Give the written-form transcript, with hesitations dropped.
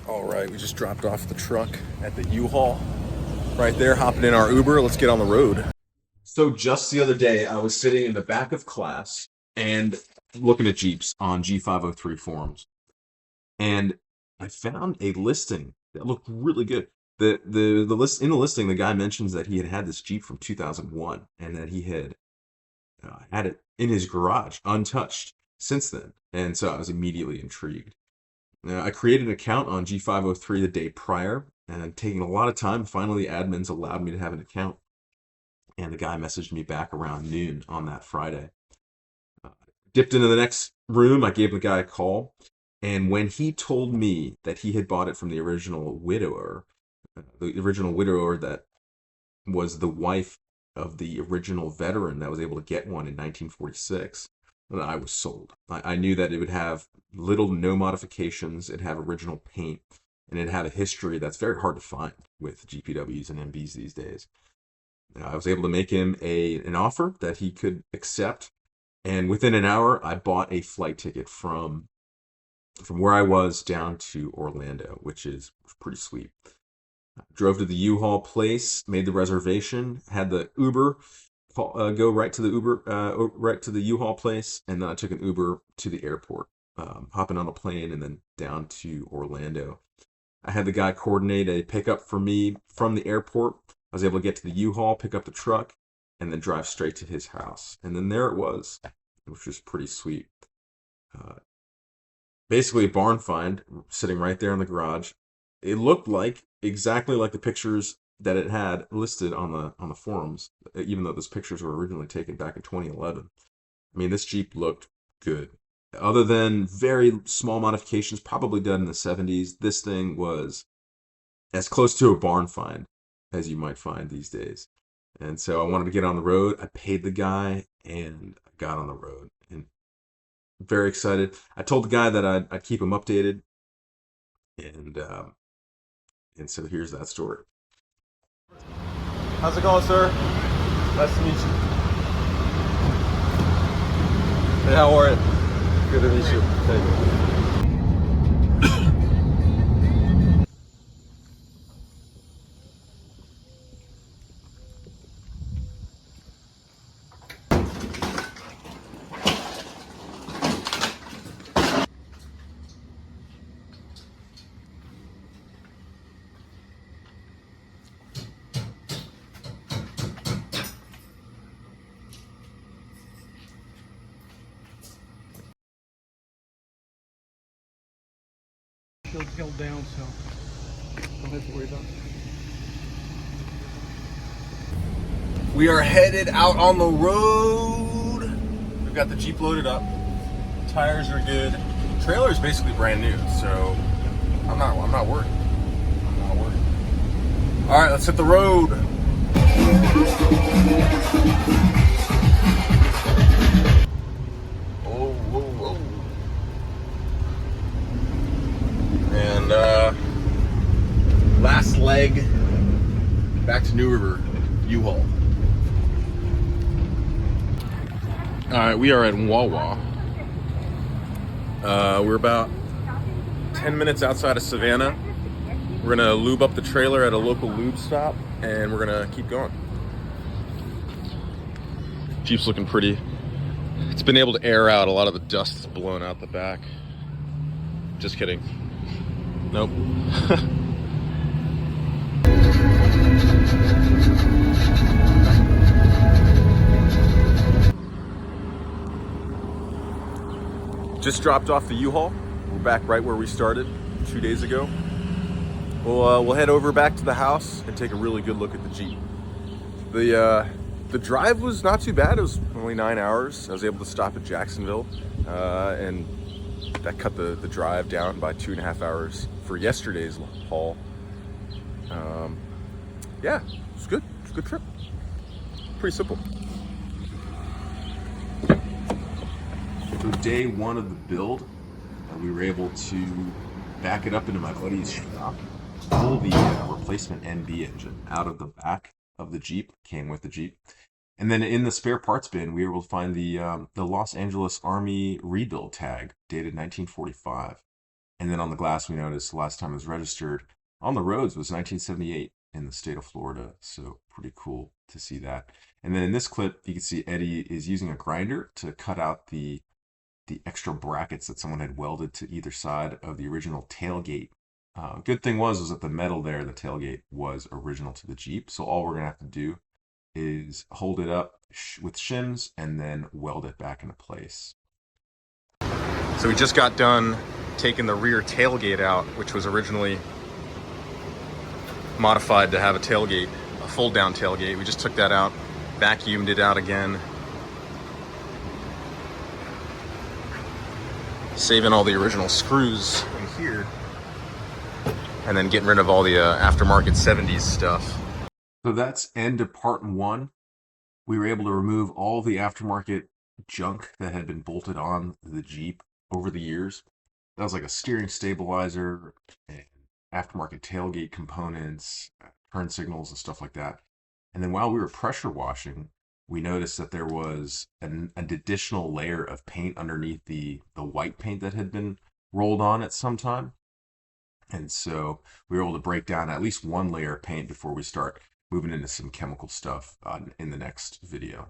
All right, we just dropped off the truck at the U-Haul right there, hopping in our Uber. Let's get on the road. So just the other day, I was sitting in the back of class and looking at Jeeps on G503 forums, and I found a listing that looked really good. The list in the listing, the guy mentions that he had had this Jeep from 2001 and that he had had it in his garage untouched since then, and so I was immediately intrigued. I created an account on G503 the day prior, and taking a lot of time. Finally, the admins allowed me to have an account, and the guy messaged me back around noon on that Friday. Uh, Dipped into the next room. I gave the guy a call, and when he told me that he had bought it from the original widower that was the wife of the original veteran that was able to get one in 1946, I was sold. I knew that it would have little to no modifications, it'd have original paint, and it'd have a history that's very hard to find with GPWs and MBs these days. I was able to make him an offer that he could accept, and within an hour, I bought a flight ticket from where I was down to Orlando, which is pretty sweet. Drove to the U-Haul place, made the reservation, had the Uber go right to the right to the U-Haul place, and then I took an Uber to the airport, hopping on a plane and then down to Orlando. I had the guy coordinate a pickup for me from the airport. I was able to get to the U-Haul, pick up the truck, and then drive straight to his house. And then there it was, which was pretty sweet. Uh, Basically a barn find sitting right there in the garage. It looked like exactly like the pictures that it had listed on the forums, even though those pictures were originally taken back in 2011. I mean, this Jeep looked good. Other than very small modifications, probably done in the 70s, this thing was as close to a barn find as you might find these days. And so I wanted to get on the road. I paid the guy and I got on the road. And very excited. I told the guy that I'd keep him updated. And so here's that story. How's it going, sir? Nice to meet you. Hey, how are you? Good to meet you. Thank you. Shield's held down, so don't have to worry about it. We are headed out on the road. We've got the Jeep loaded up. Tires are good. Trailer is basically brand new, so I'm not worried. I'm not worried. All right, let's hit the road. Oh, whoa, whoa. And last leg back to New River, U-Haul. All right, we are at Wawa. We're about 10 minutes outside of Savannah. We're gonna lube up the trailer at a local lube stop, and we're gonna keep going. Jeep's looking pretty. It's been able to air out a lot of the dust that's blown out the back. Just kidding. Nope. Just dropped off the U-Haul. We're back right where we started 2 days ago. We'll head over back to the house and take a really good look at the Jeep. The drive was not too bad. It was only 9 hours. I was able to stop at Jacksonville, and that cut the drive down by 2.5 hours for yesterday's haul. Yeah, it's good. It's a good trip. Pretty simple. So day one of the build, we were able to back it up into my buddy's shop, pull the replacement NB engine out of the back of the Jeep, came with the Jeep. And then in the spare parts bin, we were able to find the Los Angeles Army rebuild tag, dated 1945. And then on the glass, we noticed the last time it was registered on the roads was 1978 in the state of Florida. So pretty cool to see that. And then in this clip, you can see Eddie is using a grinder to cut out the extra brackets that someone had welded to either side of the original tailgate. Good thing was that the metal there, the tailgate, was original to the Jeep. So all we're gonna have to do is hold it up with shims and then weld it back into place. So we just got done taking the rear tailgate out, which was originally modified to have a tailgate, a fold down tailgate. We just took that out, vacuumed it out again, saving all the original screws in here, and then getting rid of all the aftermarket 70s stuff. So that's end of part 1. We were able to remove all the aftermarket junk that had been bolted on the Jeep over the years. That was like a steering stabilizer and aftermarket tailgate components, turn signals and stuff like that. And then while we were pressure washing, we noticed that there was an additional layer of paint underneath the white paint that had been rolled on at some time. And so we were able to break down at least one layer of paint before we start moving into some chemical stuff in the next video.